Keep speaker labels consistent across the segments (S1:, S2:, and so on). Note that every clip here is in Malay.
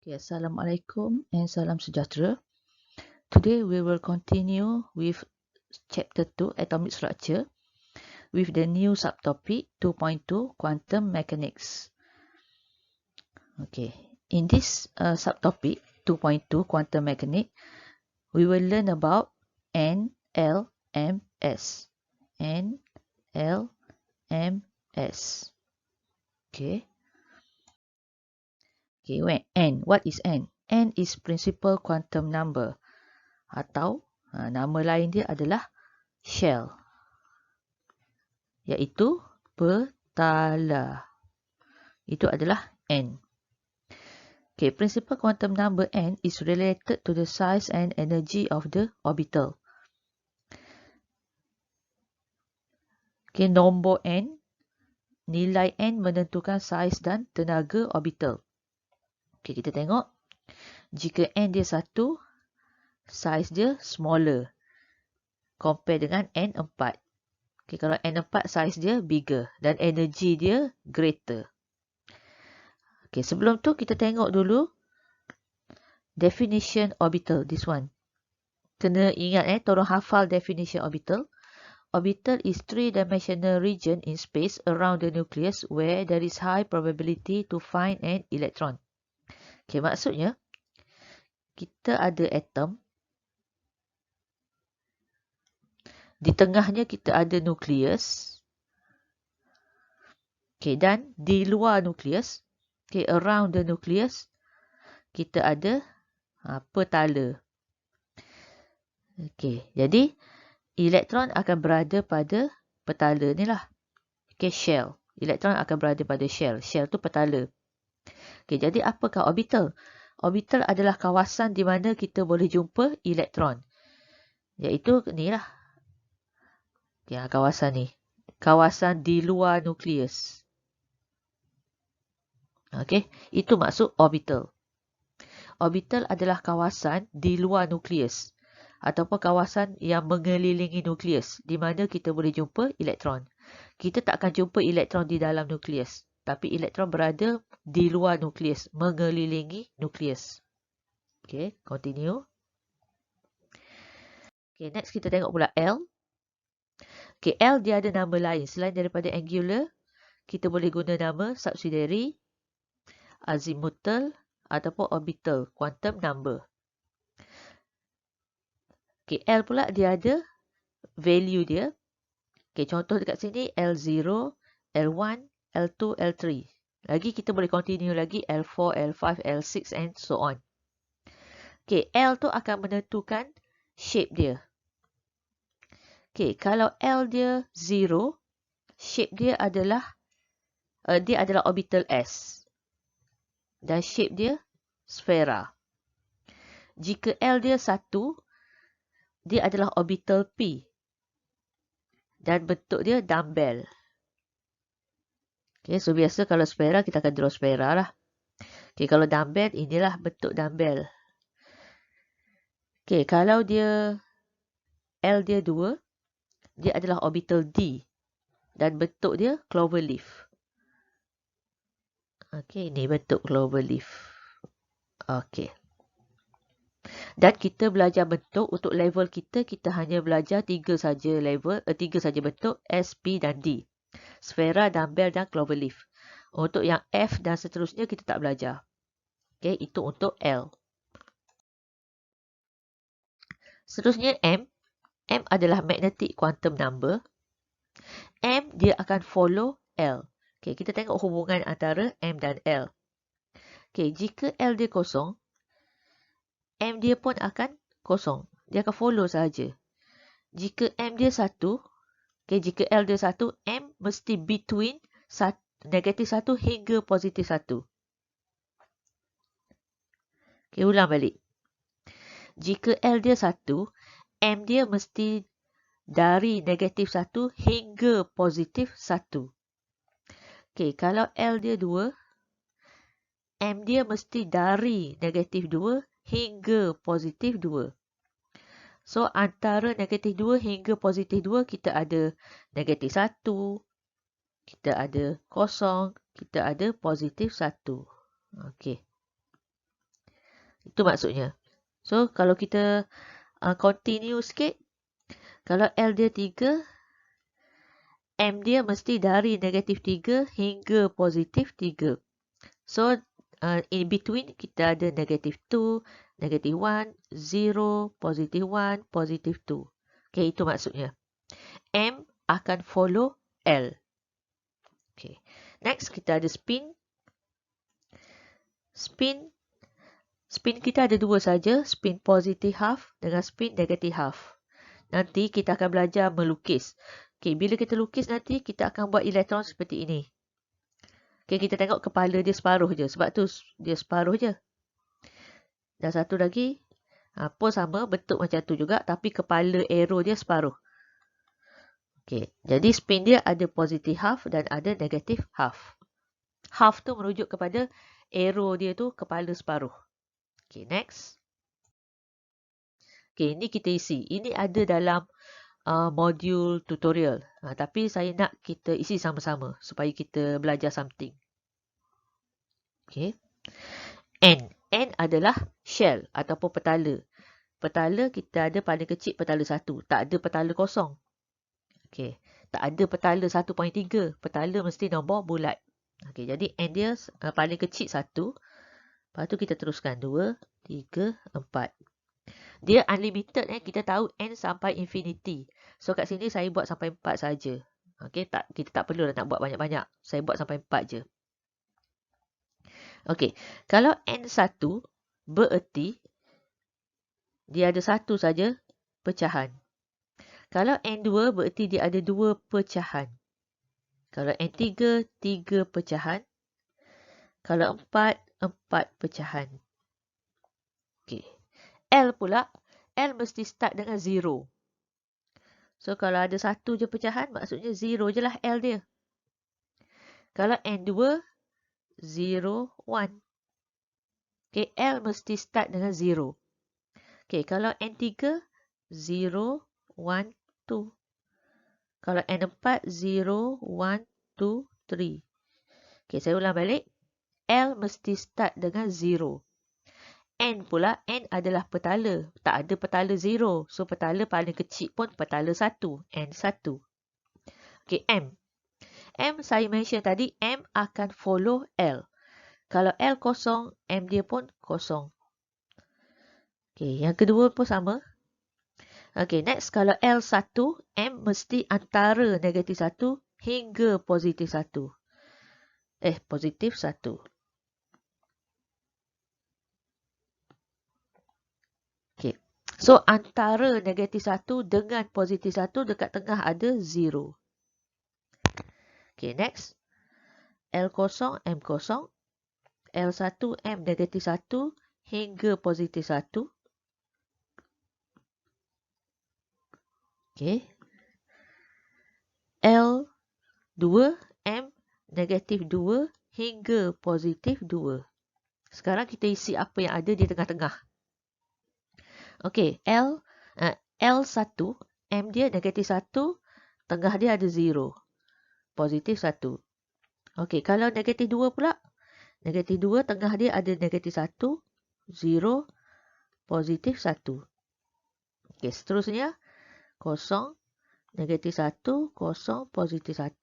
S1: Okay, Assalamualaikum and salam sejahtera. Today we will continue with chapter 2 atomic structure with the new subtopic 2.2 quantum mechanics. Okay, in this subtopic 2.2 quantum mechanics, we will learn about NLMS. NLMS. Okay. Okay, when N, what is N? N is principal quantum number atau nama lain dia adalah shell, iaitu petala. Itu adalah N. Okay, principal quantum number N is related to the size and energy of the orbital. Okay, nombor N, nilai N menentukan saiz dan tenaga orbital. Okay, kita tengok. Jika N dia 1, saiz dia smaller compare dengan N4. Okay, kalau N4 saiz dia bigger dan energy dia greater. Okay, sebelum tu kita tengok dulu definition orbital, this one. Kena ingat tolong hafal definition orbital. Orbital is three-dimensional region in space around the nucleus where there is high probability to find an electron. Okay, maksudnya kita ada atom. Di tengahnya kita ada nukleus. Okay, dan di luar nukleus, okay, around the nucleus, kita ada petala. Okay, jadi elektron akan berada pada petala ni lah. Okay, shell. Elektron akan berada pada shell. Shell tu petala. Okay, jadi apakah orbital? Orbital adalah kawasan di mana kita boleh jumpa elektron. Iaitu ni lah. Okay, kawasan ni. Kawasan di luar nukleus. Okay, itu maksud orbital. Orbital adalah kawasan di luar nukleus ataupun kawasan yang mengelilingi nukleus di mana kita boleh jumpa elektron. Kita tak akan jumpa elektron di dalam nukleus, tapi elektron berada di luar nukleus, mengelilingi nukleus. Okay, continue. Okay, next kita tengok pula L. Okay, L dia ada nama lain. Selain daripada angular, kita boleh guna nama subsidiary, azimuthal ataupun orbital quantum number. Okay, L pula dia ada value dia. Okay, contoh dekat sini L0, L1, L2, L3. Lagi kita boleh continue lagi L4, L5, L6 and so on. Okay, L tu akan menentukan shape dia. Okay, kalau L dia 0, shape dia adalah orbital S. Dan shape dia sfera. Jika L dia 1, dia adalah orbital P. Dan bentuk dia dumbbell. Okay, so biasa kalau sfera kita akan draw sfera lah. Okay, kalau dumbbell, inilah bentuk dumbbell. Okay, kalau dia L dia 2, dia adalah orbital D. Dan bentuk dia cloverleaf. Okay, ini bentuk cloverleaf. Okay. Dan kita belajar bentuk, untuk level kita hanya belajar 3 saja bentuk, S, P dan D. Sfera, dumbbell dan cloverleaf. Untuk yang F dan seterusnya kita tak belajar. Okay, itu untuk L. Seterusnya M. M adalah magnetic quantum number. M dia akan follow L. Okay, kita tengok hubungan antara M dan L. Okay, jika L dia kosong, M dia pun akan kosong. Dia akan follow saja. Jika M dia 1, okay, jika L dia 1, M mesti between negatif 1 hingga positif 1. Okay, ulang balik. Jika L dia 1, M dia mesti dari negatif 1 hingga positif 1. Okay, kalau L dia 2, M dia mesti dari negatif 2 hingga positif 2. So, antara negatif 2 hingga positif 2, kita ada negatif 1, kita ada kosong, kita ada positif 1. Okay. Itu maksudnya. So, kalau kita continue sikit, kalau L dia 3, M dia mesti dari negatif 3 hingga positif 3. So, in between kita ada negatif 2, negatif 1, 0, positif 1, positif 2. Okay, itu maksudnya. M akan follow L. Okay. Next, kita ada spin. Spin kita ada dua saja, spin positive half dengan spin negative half. Nanti kita akan belajar melukis. Okay, bila kita lukis nanti kita akan buat elektron seperti ini. Okay, kita tengok kepala dia separuh je. Sebab tu dia separuh je. Dan satu lagi, pun sama, bentuk macam tu juga. Tapi kepala arrow dia separuh. Okay, jadi spin dia ada positive half dan ada negative half. Half tu merujuk kepada arrow dia tu kepala separuh. Okay, next. Okay, ini kita isi. Ini ada dalam modul tutorial. Tapi saya nak kita isi sama-sama supaya kita belajar something. Okay. N. N adalah shell ataupun petala. Petala kita ada paling kecil petala 1. Tak ada petala kosong. Okay. Tak ada petala 1.3. Petala mesti nombor bulat. Okay. Jadi N dia paling kecil 1. Lepas tu kita teruskan 2, 3, 4. Dia unlimited. Kita tahu N sampai infinity. So kat sini saya buat sampai 4 saja. Okay, kita tak perlu nak buat banyak-banyak. Saya buat sampai 4 je. Okay, kalau N1 bererti dia ada satu saja pecahan. Kalau N2 bererti dia ada 2 pecahan. Kalau N3, 3 pecahan. Kalau 4, 4 pecahan. Okay. L pula, L mesti start dengan 0. So, kalau ada satu je pecahan, maksudnya 0 je lah L dia. Kalau N2, 0, 1. Okay, L mesti start dengan 0. Okay, kalau N3, 0, 1, 2. Kalau N4, 0, 1, 2, 3. Okay, saya ulang balik. L mesti start dengan 0. N pula, N adalah petala. Tak ada petala 0. So, petala paling kecil pun petala 1. N1. Okay, M. M saya mention tadi, M akan follow L. Kalau L kosong, M dia pun kosong. Okay, yang kedua pun sama. Okay, next. Kalau L1, M mesti antara negatif 1 hingga positif 1. Positif 1. Okay. So, antara negatif 1 dengan positif 1 dekat tengah ada 0. Okay, next. L kosong, M kosong. L1, M negatif 1 hingga positif 1. Okay. L2, M negatif 2 hingga positif 2. Sekarang kita isi apa yang ada di tengah-tengah. Okay, L1, M dia negatif 1, tengah dia ada 0. Positif 1. Okay, kalau negatif 2 pula, negatif 2, tengah dia ada negatif 1, 0, positif 1. Okay, seterusnya, kosong, negatif 1, kosong, positif 1,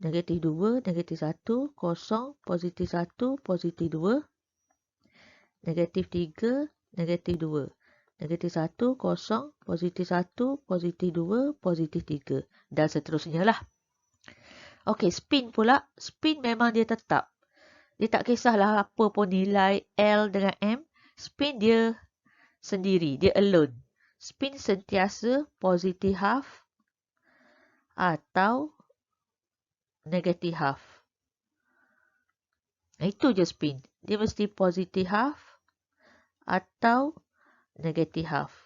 S1: negatif 2, negatif 1, kosong, positif 1, positif 2, negatif 3, negatif 2. Negatif 1, kosong, positif 1, positif 2, positif 3. Dan seterusnya lah. Okey, spin pula. Spin memang dia tetap. Dia tak kisahlah apa pun nilai L dengan M. Spin dia sendiri. Dia alone. Spin sentiasa positif half atau negatif half. Itu je spin. Dia mesti positif half atau negatif half.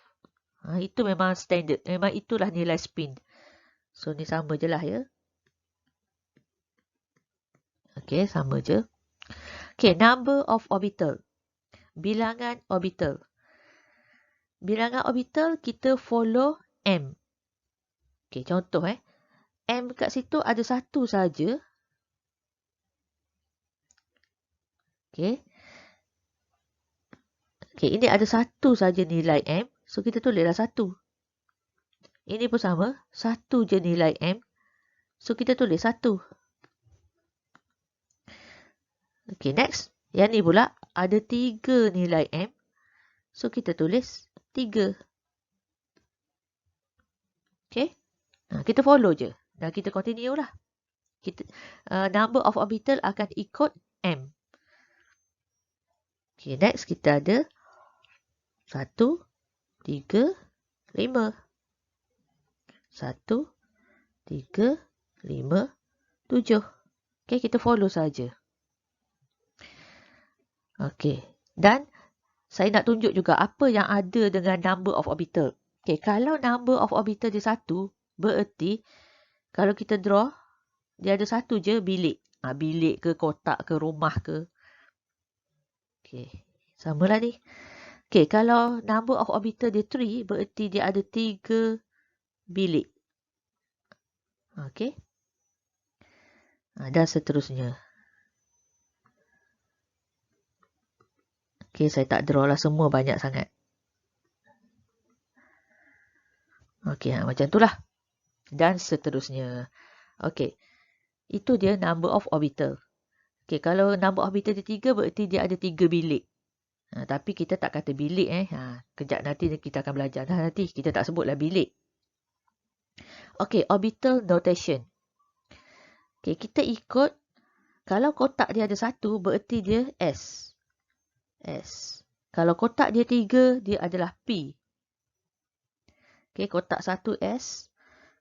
S1: Itu memang standard. Memang itulah nilai spin. So, ni sama je lah ya. Okey, sama je. Okey, number of orbital. Bilangan orbital. Bilangan orbital kita follow M. Okey, contoh M kat situ ada satu saja. Okey. Okay, ini ada satu saja nilai M. So, kita tulislah 1. Ini pun sama. Satu je nilai M. So, kita tulis 1. Okay, next. Yang ni pula ada 3 nilai M. So, kita tulis 3. Okay. Kita follow je. Dan kita continue lah. Number of orbital akan ikut M. Okay, next kita ada 1, 3, 5. 1, 3, 5, 7. Okay, kita follow saja. Okay, dan saya nak tunjuk juga apa yang ada dengan number of orbital. Okay, kalau number of orbital dia 1, bererti kalau kita draw, dia ada 1 je bilik. Bilik ke, kotak ke, rumah ke. Okay, samalah ni. Okay, kalau number of orbital dia 3, bererti dia ada 3 bilik. Okay. Dan seterusnya. Okay, saya tak draw lah semua banyak sangat. Okay, macam itulah. Dan seterusnya. Okay. Itu dia number of orbital. Okay, kalau number of orbital dia 3, berarti dia ada 3 bilik. Tapi kita tak kata bilik. Kejap nanti kita akan belajar. Nanti kita tak sebutlah bilik. Okay, orbital notation. Okay, kita ikut. Kalau kotak dia ada 1, berarti dia S. S. Kalau kotak dia 3, dia adalah P. Okay, kotak 1 S.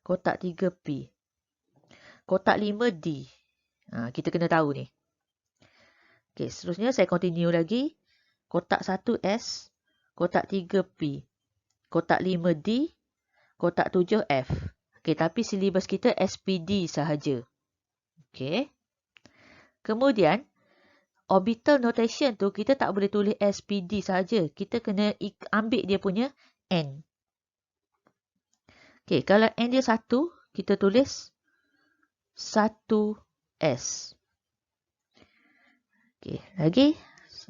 S1: Kotak 3 P. Kotak 5 D. Kita kena tahu ni. Okay, seterusnya saya continue lagi. Kotak 1 S. Kotak 3 P. Kotak 5 D. Kotak 7 F. Okay, tapi silibus kita SPD sahaja. Okay. Kemudian, orbital notation tu kita tak boleh tulis SPD sahaja. Kita kena ambil dia punya N. Okay, kalau N dia 1, kita tulis 1S. Okay, lagi.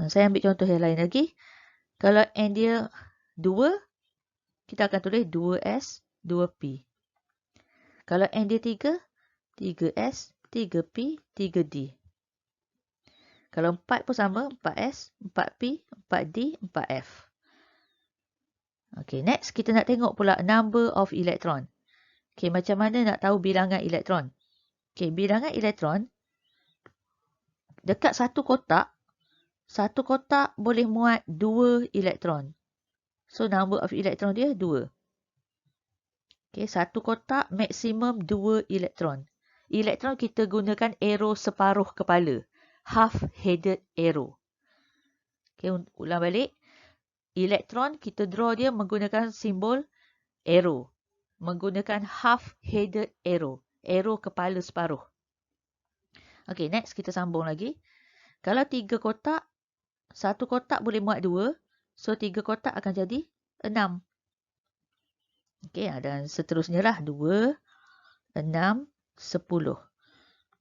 S1: Saya ambil contoh yang lain lagi. Kalau N dia 2, kita akan tulis 2S, 2P. Kalau N dia 3, 3S, 3P, 3D. Kalau 4 pun sama, 4S, 4P, 4D, 4F. Okay, next kita nak tengok pula number of electron. Okay, macam mana nak tahu bilangan elektron? Okay, bilangan elektron dekat satu kotak boleh muat 2 elektron. So, number of electron dia 2. Okay, satu kotak maksimum 2 elektron. Elektron kita gunakan arrow separuh kepala. Half-headed arrow. Okay, ulang balik. Elektron kita draw dia menggunakan simbol arrow. Menggunakan half-headed arrow. Arrow kepala separuh. Okay, next kita sambung lagi. Kalau 3 kotak, satu kotak boleh muat 2. So, 3 kotak akan jadi 6. Okay, dan seterusnya lah. 2, 6, 10.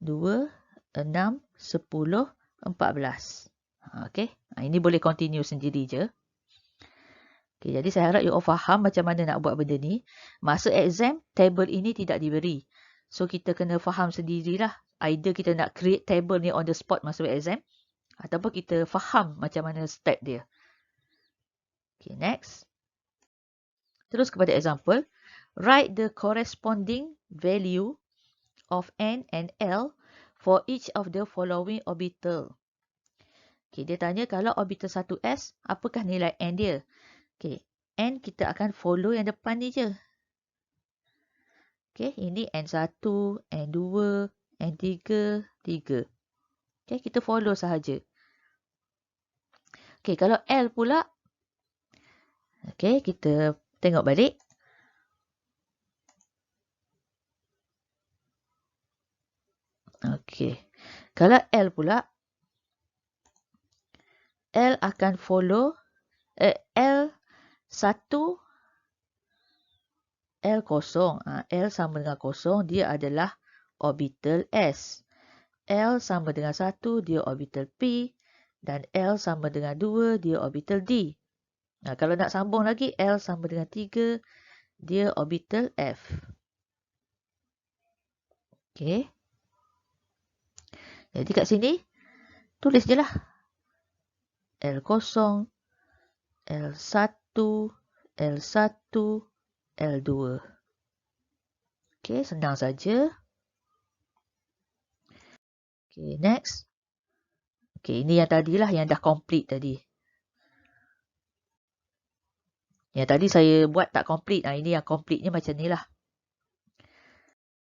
S1: 2, 6, 10, 14. Okay, ini boleh continue sendiri je. Okay, jadi saya harap you all faham macam mana nak buat benda ni. Masa exam, table ini tidak diberi. So, kita kena faham sendirilah. Either kita nak create table ni on the spot masa exam. Ataupun kita faham macam mana step dia. Okay, next. Terus kepada example. Write the corresponding value of N and L for each of the following orbital. Okay, dia tanya kalau orbital 1S, apakah nilai N dia? Okay, N kita akan follow yang depan ni je. Okay, ini N1, N2, N3, 3. Okay, kita follow sahaja. Okay, kalau L pula. Okay, kita tengok balik. Okay, kalau L pula. L akan follow. L1, L kosong. L sama dengan kosong, dia adalah orbital S. L sama dengan 1, dia orbital P. Dan L sama dengan 2, dia orbital D. Nah, kalau nak sambung lagi, L sama dengan 3, dia orbital F. Okey. Jadi kat sini, tulis je lah. L0, L1, L1, L2. Okey, senang saja. Okey, next. Okey, ini yang tadilah yang dah complete tadi. Yang tadi saya buat tak complete. Nah, ini yang complete-nya macam ni lah.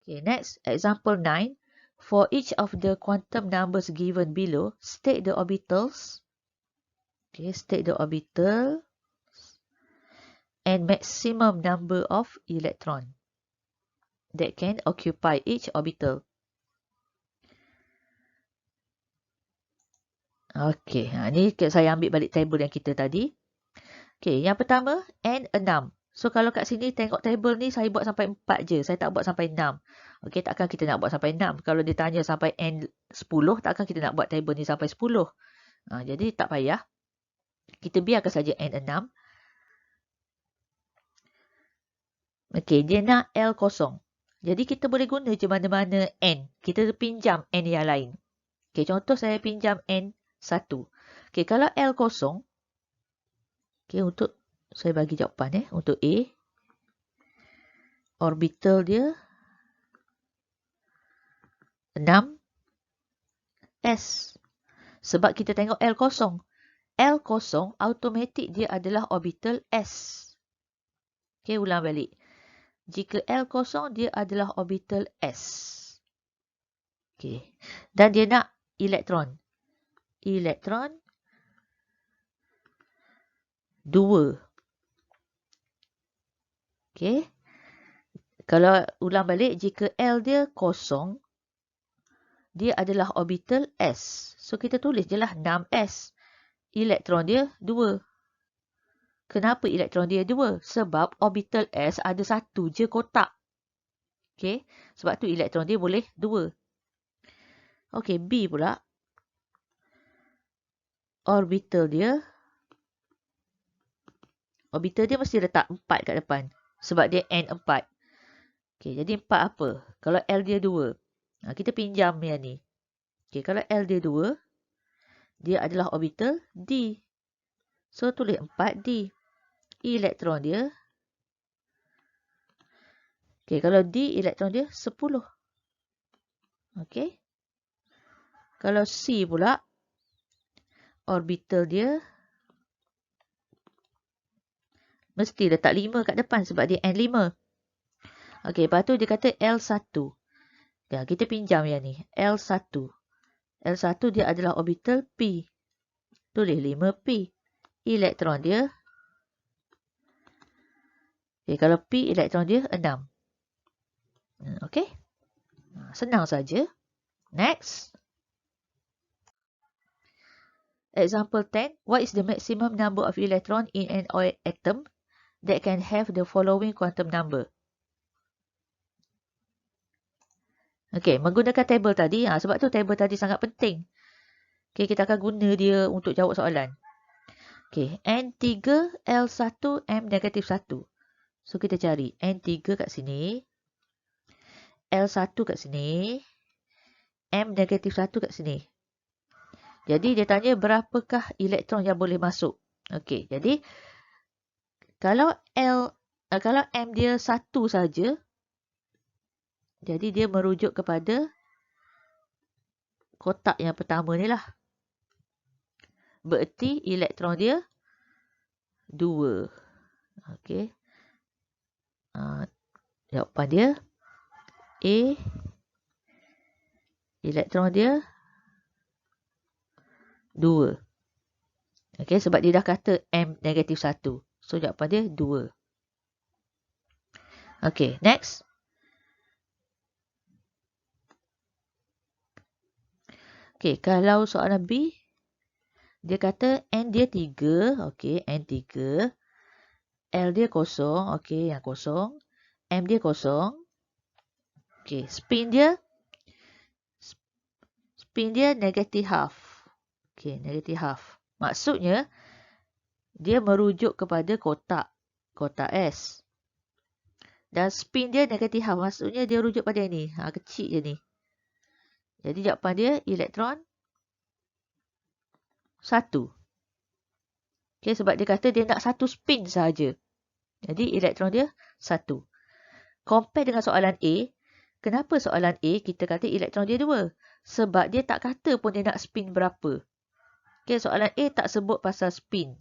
S1: Okay, next, example 9. For each of the quantum numbers given below, state the orbitals. Okay, state the orbital and maximum number of electron that can occupy each orbital. Okay, ni saya ambil balik table yang kita tadi. Okay, yang pertama, N6. So, kalau kat sini tengok table ni, saya buat sampai 4 je. Saya tak buat sampai 6. Okay, takkan kita nak buat sampai 6. Kalau dia tanya sampai N10, takkan kita nak buat table ni sampai 10. Jadi, tak payah. Kita biarkan saja N6. Okay, dia nak L0. Jadi, kita boleh guna je mana-mana N. Kita pinjam N yang lain. Okay, contoh saya pinjam N1. Okay, kalau L0, okay, untuk saya bagi jawapan untuk A. Orbital dia 6 S. Sebab kita tengok L0. L0 automatik dia adalah orbital S. Okay, ulang balik. Jika L0 dia adalah orbital S. Okay. Dan dia nak elektron. Elektron 2. Okay. Kalau ulang balik, jika L dia kosong, dia adalah orbital S. So, kita tulis je lah 6S. Elektron dia 2. Kenapa elektron dia 2? Sebab orbital S ada satu je kotak. Okay. Sebab tu elektron dia boleh 2. Okay, B pula. Orbital dia mesti letak 4 kat depan. Sebab dia N4. Okay, jadi 4 apa? Kalau L dia 2. Kita pinjam yang ni. Okay, kalau L dia 2, dia adalah orbital D. So, tulis 4D. Elektron dia. Okay, kalau D, elektron dia 10. Okay. Kalau C pula, orbital dia mesti letak 5 kat depan sebab dia N5. Okey, lepas tu dia kata L1. Ya, kita pinjam yang ni. L1. L1 dia adalah orbital P. Tulis 5P. Elektron dia. Okay, kalau P, elektron dia 6. Okey. Senang saja. Next. Example 10. What is the maximum number of electron in an atom that can have the following quantum number? Okey, menggunakan table tadi. Sebab tu table tadi sangat penting. Okey, kita akan guna dia untuk jawab soalan. Okey, N3, L1, M-1. So, kita cari N3 kat sini. L1 kat sini. M-1 kat sini. Jadi, dia tanya berapakah elektron yang boleh masuk. Okey, jadi kalau M dia 1 saja, jadi dia merujuk kepada kotak yang pertama ni lah. Bererti elektron dia 2. Okey. Jawapan dia A. Elektron dia 2. Okey, sebab dia dah kata M-1. So, jawapan dia 2. Okey, next. Okey, kalau soalan B, dia kata N dia 3. Okey, N3. L dia kosong. Okey, yang kosong. M dia kosong. Okey, spin dia negative half. Okey, negative half. Maksudnya, dia merujuk kepada kotak S. Dan spin dia negatif half. Maksudnya dia rujuk pada ni. Kecil je ni. Jadi jawapan dia elektron 1. Okay, sebab dia kata dia nak satu spin sahaja. Jadi elektron dia 1. Compare dengan soalan A. Kenapa soalan A kita kata elektron dia 2? Sebab dia tak kata pun dia nak spin berapa. Okay, soalan A tak sebut pasal spin.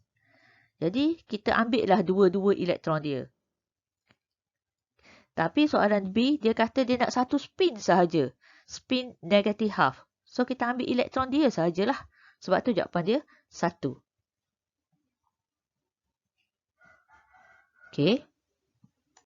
S1: Jadi kita ambil lah dua-dua elektron dia. Tapi soalan B, dia kata dia nak satu spin sahaja. Spin negative half. So kita ambil elektron dia sahajalah. Sebab tu jawapan dia 1. Okay.